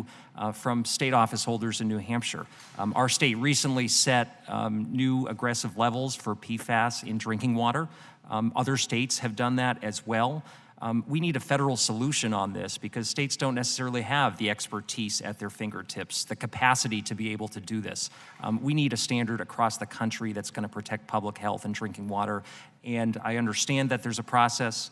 to from state office holders in New Hampshire. Our state recently set new aggressive levels for PFAS in drinking water. Other states have done that as well. We need a federal solution on this because states don't necessarily have the expertise at their fingertips, the capacity to be able to do this. We need a standard across the country that's going to protect public health and drinking water. And I understand that there's a process,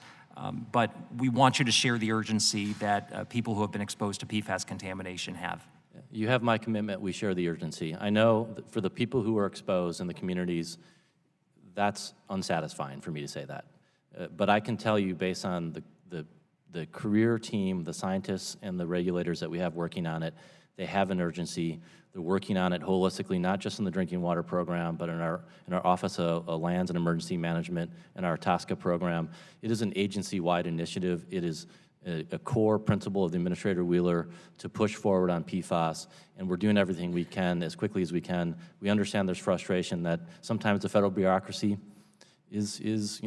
but we want you to share the urgency that people who have been exposed to PFAS contamination have. You have my commitment. We share the urgency. I know that for the people who are exposed in the communities, that's unsatisfying for me to say that. But I can tell you, based on the career team, the scientists and the regulators that we have working on it, they have an urgency. They're working on it holistically, not just in the drinking water program, but in our Office of Lands and Emergency Management and our TSCA program. It is an agency-wide initiative. It is a core principle of the Administrator Wheeler to push forward on PFAS, and we're doing everything we can as quickly as we can. We understand there's frustration that sometimes the federal bureaucracy is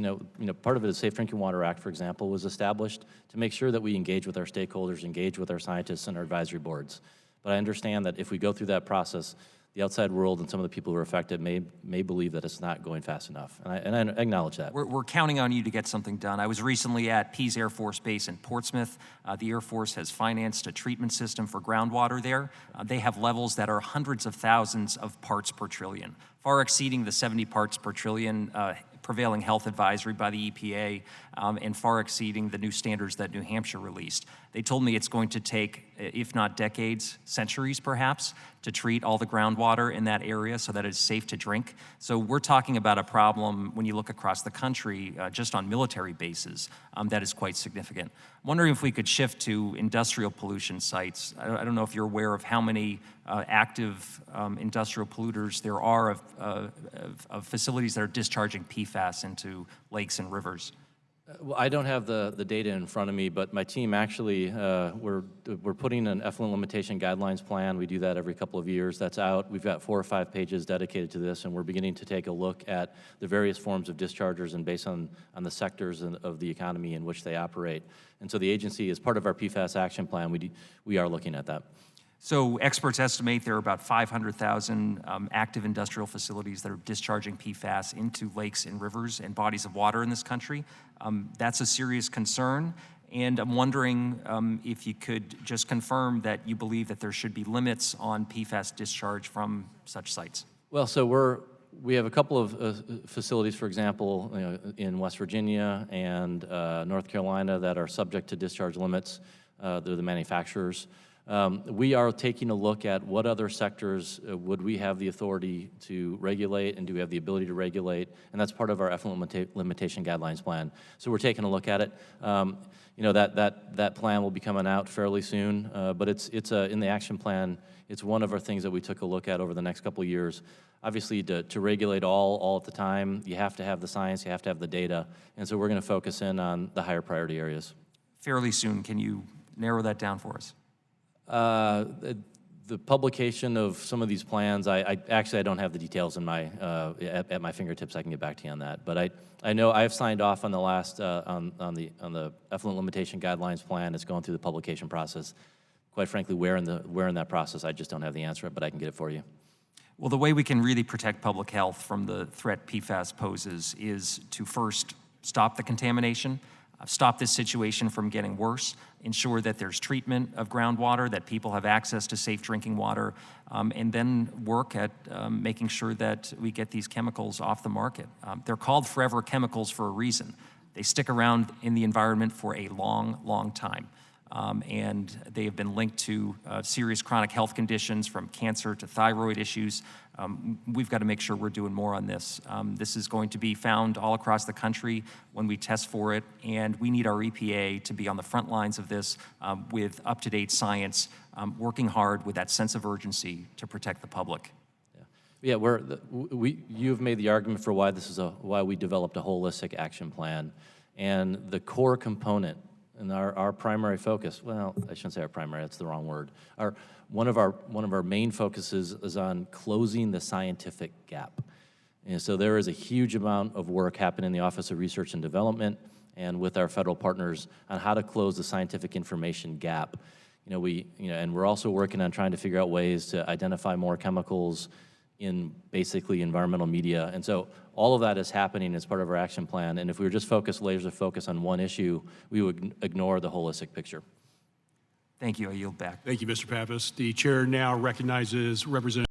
part of it is Safe Drinking Water Act, for example, was established to make sure that we engage with our stakeholders, engage with our scientists and our advisory boards. But I understand that if we go through that process, the outside world and some of the people who are affected may believe that it's not going fast enough, and I acknowledge that. We're counting on you to get something done. I was recently at Pease Air Force Base in Portsmouth. The Air Force has financed a treatment system for groundwater there. They have levels that are hundreds of thousands of parts per trillion, far exceeding the 70 parts per trillion prevailing health advisory by the EPA, and far exceeding the new standards that New Hampshire released. They told me it's going to take, if not decades, centuries perhaps, to treat all the groundwater in that area so that it's safe to drink. So we're talking about a problem, when you look across the country, just on military bases, that is quite significant. I'm wondering if we could shift to industrial pollution sites. I don't know if you're aware of how many active industrial polluters there are of facilities that are discharging PFAS into lakes and rivers. Well, I don't have the data in front of me, but my team actually, we're putting an effluent limitation guidelines plan. We do that every couple of years. That's out. We've got 4 or 5 pages dedicated to this, and we're beginning to take a look at the various forms of dischargers and based on the sectors of the economy in which they operate. And so the agency, as part of our PFAS action plan, we are looking at that. So experts estimate there are about 500,000 active industrial facilities that are discharging PFAS into lakes and rivers and bodies of water in this country. That's a serious concern, and I'm wondering if you could just confirm that you believe that there should be limits on PFAS discharge from such sites. Well, so we have a couple of facilities, for example, in West Virginia and North Carolina that are subject to discharge limits. They're the manufacturers. We are taking a look at what other sectors would we have the authority to regulate, and do we have the ability to regulate, and that's part of our effluent limitation guidelines plan. So we're taking a look at it. That plan will be coming out fairly soon, but it's in the action plan. It's one of our things that we took a look at over the next couple of years. Obviously, to regulate all at the time, you have to have the science, you have to have the data, and so we're going to focus in on the higher priority areas. Fairly soon. Can you narrow that down for us? The publication of some of these plans, I don't have the details in my at my fingertips. I can get back to you on that. But I know I've signed off on the last on the effluent limitation guidelines plan. It's going through the publication process. Quite frankly, where in that process, I just don't have the answer, but I can get it for you. Well, the way we can really protect public health from the threat PFAS poses is to first stop the contamination, stop this situation from getting worse, ensure that there's treatment of groundwater, that people have access to safe drinking water, and then work at making sure that we get these chemicals off the market. They're called forever chemicals for a reason. They stick around in the environment for a long, long time. And they have been linked to serious chronic health conditions, from cancer to thyroid issues. We've got to make sure we're doing more on this. This is going to be found all across the country when we test for it, and we need our EPA to be on the front lines of this with up-to-date science, working hard with that sense of urgency to protect the public. Yeah, you've made the argument for why why we developed a holistic action plan, and the core component. And our primary focus, well, I shouldn't say our primary, that's the wrong word. One of our main focuses is on closing the scientific gap. And so there is a huge amount of work happening in the Office of Research and Development and with our federal partners on how to close the scientific information gap. and we're also working on trying to figure out ways to identify more chemicals in basically environmental media. And so all of that is happening as part of our action plan. And if we were just laser focused on one issue, we would ignore the holistic picture. Thank you. I yield back. Thank you, Mr. Pappas. The chair now recognizes Representative